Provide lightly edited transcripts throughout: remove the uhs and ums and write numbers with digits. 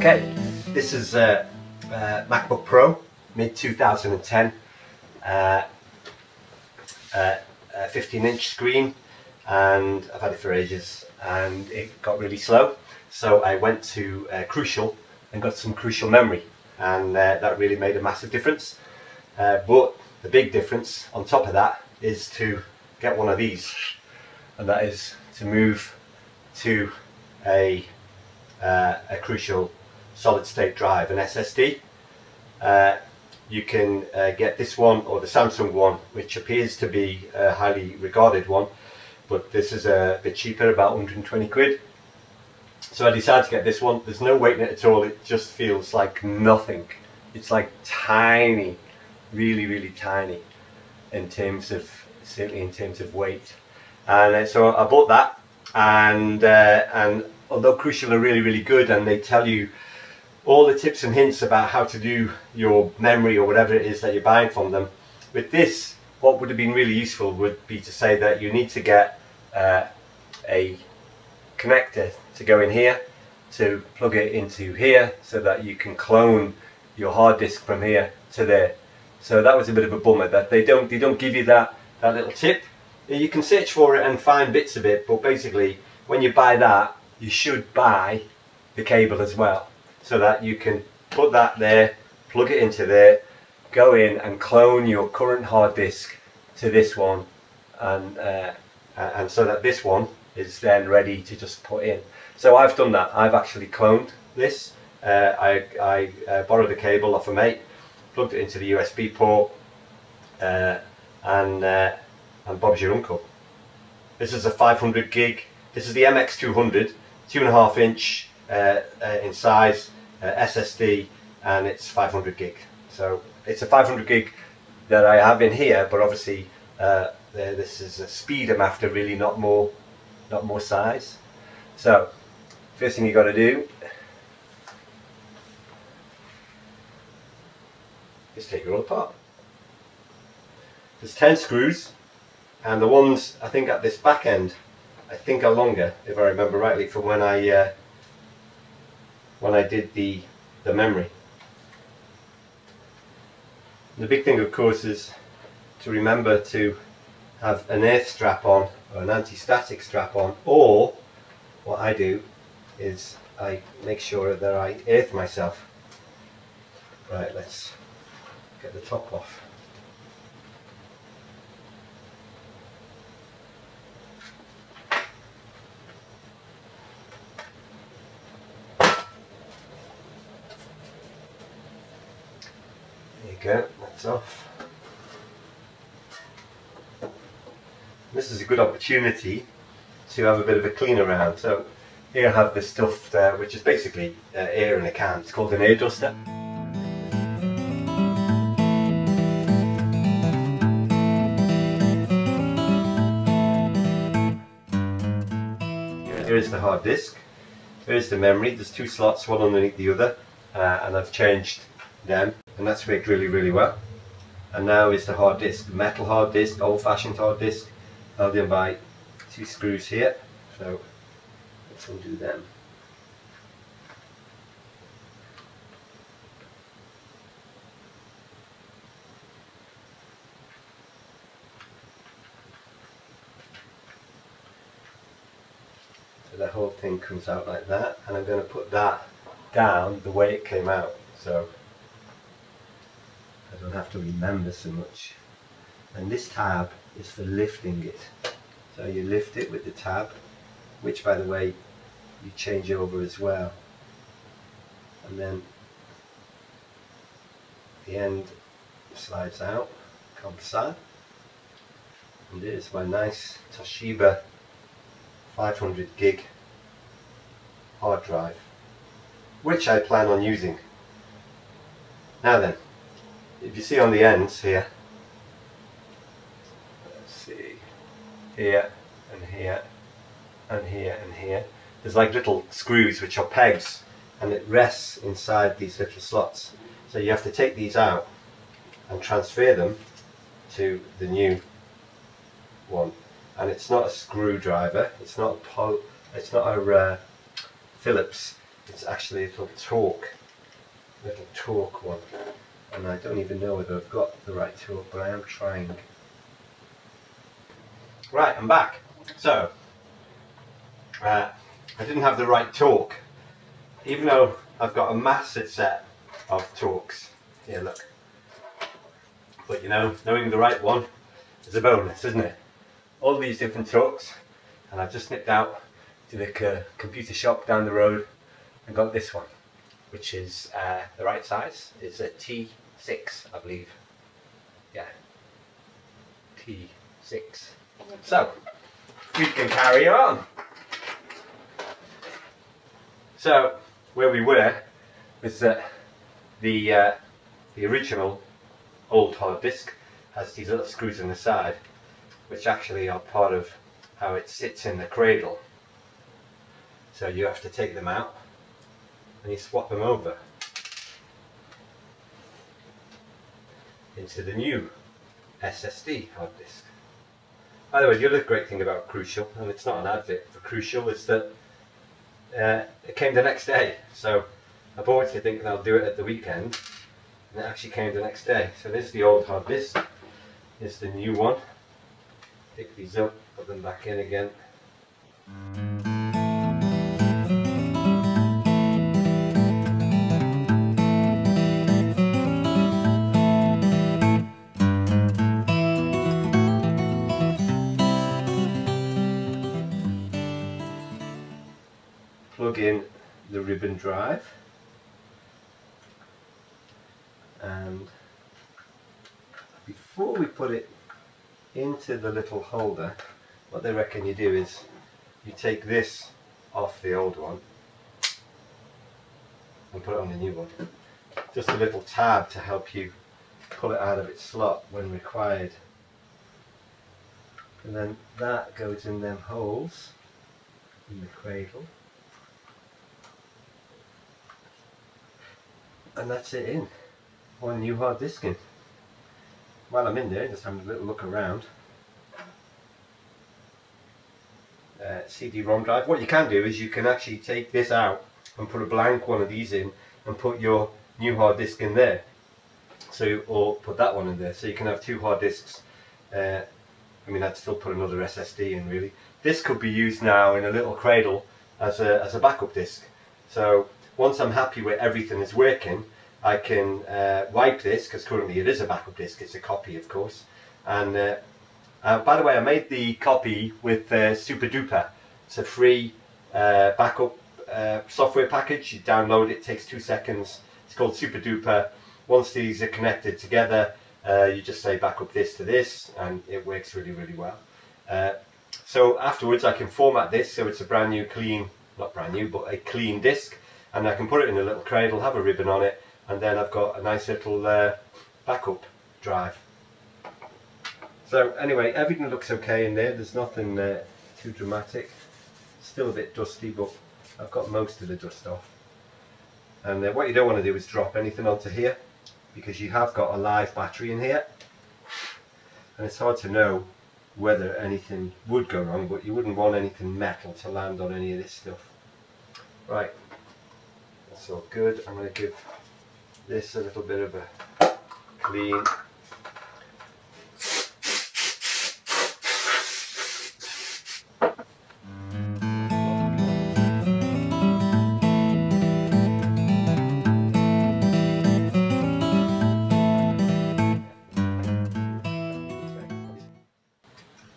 Okay, this is MacBook Pro, mid 2010, 15-inch screen, and I've had it for ages and it got really slow, so I went to Crucial and got some Crucial memory, and that really made a massive difference. But the big difference on top of that is to get one of these, and that is to move to a Crucial solid state drive, an SSD. You can get this one or the Samsung one, which appears to be a highly regarded one, but this is a bit cheaper, about 120 quid. So I decided to get this one. There's no weight in it at all, it just feels like nothing. It's like tiny, really tiny in terms of, certainly in terms of weight. And so I bought that, and although Crucial are really good and they tell you all the tips and hints about how to do your memory or whatever it is that you're buying from them, with this, what would have been really useful would be to say that you need to get a connector to go in here, to plug it into here, so that you can clone your hard disk from here to there. So that was a bit of a bummer that they don't give you that little tip. You can search for it and find bits of it, but basically when you buy that, you should buy the cable as well, so that you can put that there, plug it into there, go in and clone your current hard disk to this one, and so that this one is then ready to just put in. So I've done that. I've actually cloned this. I borrowed a cable off a mate, plugged it into the USB port, and Bob's your uncle. This is a 500 gig. This is the MX200, 2.5 inch in size, SSD, and it's 500 gig. So it's a 500 gig that I have in here, but obviously this is a speed I'm after, really, not more size. So first thing you got to do is take it all apart. There's 10 screws, and the ones I think at this back end I think are longer, if I remember rightly, from when I did the memory. The big thing, of course, is to remember to have an earth strap on, or an anti-static strap on, or what I do is I make sure that I earth myself. Right, let's get the top off. There you go, that's off. This is a good opportunity to have a bit of a clean around. So here I have this stuff which is basically air in a can. It's called an air duster. Here's the hard disk. Here's the memory. There's two slots, one underneath the other, and I've changed them, and that's worked really well. And now is the hard disk, metal hard disk, old-fashioned hard disk, held in by two screws here. So let's undo them. So the whole thing comes out like that, and I'm going to put that down the way it came out, so I don't have to remember so much. And this tab is for lifting it. So you lift it with the tab, which, by the way, you change over as well. And then the end slides out, comme ça. And there's my nice Toshiba 500 gig hard drive, which I plan on using. Now then, if you see on the ends here, let's see, here and here and here and here, there's like little screws which are pegs, and it rests inside these little slots. So you have to take these out and transfer them to the new one. And it's not a screwdriver, it's not a Phillips, It's actually a little torque one, and I don't even know whether I've got the right torque, but I am trying. Right, I'm back. So I didn't have the right torque, even though I've got a massive set of torques. Here, look. But you know, knowing the right one is a bonus, isn't it? All these different torques, and I've just nipped out to the computer shop down the road and got this one, which is the right size. It's a T6, I believe. Yeah, T6. So we can carry on. So where we were was that the original old hard disk has these little screws on the side, which actually are part of how it sits in the cradle. So you have to take them out and you swap them over into the new SSD hard disk. By the way, the other great thing about Crucial, and it's not an advert for Crucial, is that it came the next day. So I bought it thinking I'll do it at the weekend, and it actually came the next day. So this is the old hard disk, this is the new one. Pick these up, put them back in again. Plug in the ribbon drive, and before we put it into the little holder, what they reckon you do is you take this off the old one and put it on the new one. Just a little tab to help you pull it out of its slot when required. And then that goes in them holes in the cradle. And that's it in. One new hard disk in. While I'm in there, just having a little look around. CD-ROM drive. What you can do is you can actually take this out and put a blank one of these in and put your new hard disk in there. So, or put that one in there. So you can have two hard disks. I mean, I'd still put another SSD in really. This could be used now in a little cradle as a backup disk. So once I'm happy with everything is working, I can wipe this, because currently it is a backup disk, it's a copy of course. And by the way, I made the copy with Super Duper. It's a free backup software package. You download it, takes 2 seconds. It's called Super Duper. Once these are connected together, you just say backup this to this, and it works really, really well. So afterwards I can format this so it's a brand new, clean, not brand new, but a clean disk. And I can put it in a little cradle, have a ribbon on it, and then I've got a nice little backup drive. So anyway, everything looks okay in there. There's nothing too dramatic. Still a bit dusty, but I've got most of the dust off. And what you don't want to do is drop anything onto here, because you have got a live battery in here. And it's hard to know whether anything would go wrong, but you wouldn't want anything metal to land on any of this stuff. Right. That's all good. I'm going to give this a little bit of a clean.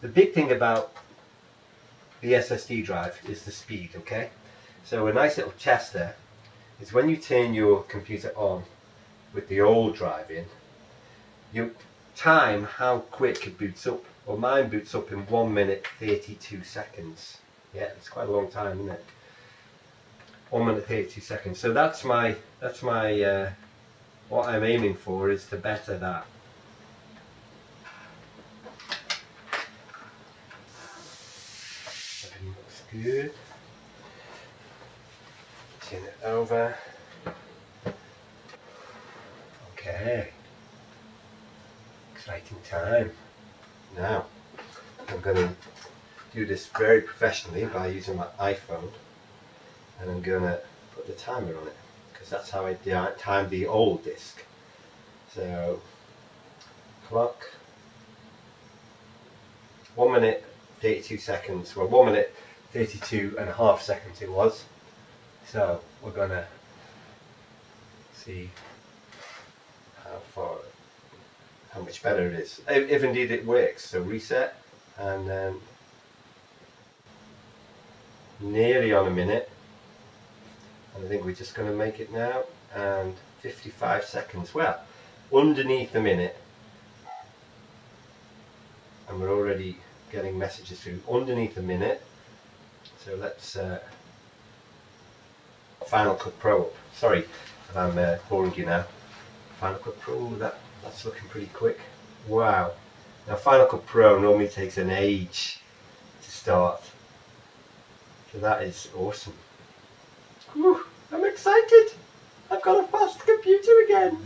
The big thing about the SSD drive is the speed, okay? So a nice little test there is when you turn your computer on with the old drive in, you time how quick it boots up. Well, mine boots up in 1 minute 32 seconds. Yeah, it's quite a long time, isn't it? 1 minute 32 seconds. So that's my what I'm aiming for is to better that. Everything looks good. Turn it over. Okay. Exciting time. Now, I'm going to do this very professionally by using my iPhone, and I'm going to put the timer on it, because that's how I timed the old disc. So clock, 1 minute 32 seconds, well 1 minute 32.5 seconds it was. So we're gonna see how much better it is, if indeed it works. So reset, and then nearly on a minute, and I think we're just going to make it now, and 55 seconds, well underneath a minute, and we're already getting messages through underneath a minute. So let's Final Cut Pro up. Sorry if I'm boring you now. Final Cut Pro, that's looking pretty quick. Wow. Now Final Cut Pro normally takes an age to start, so that is awesome. Whew, I'm excited. I've got a fast computer again.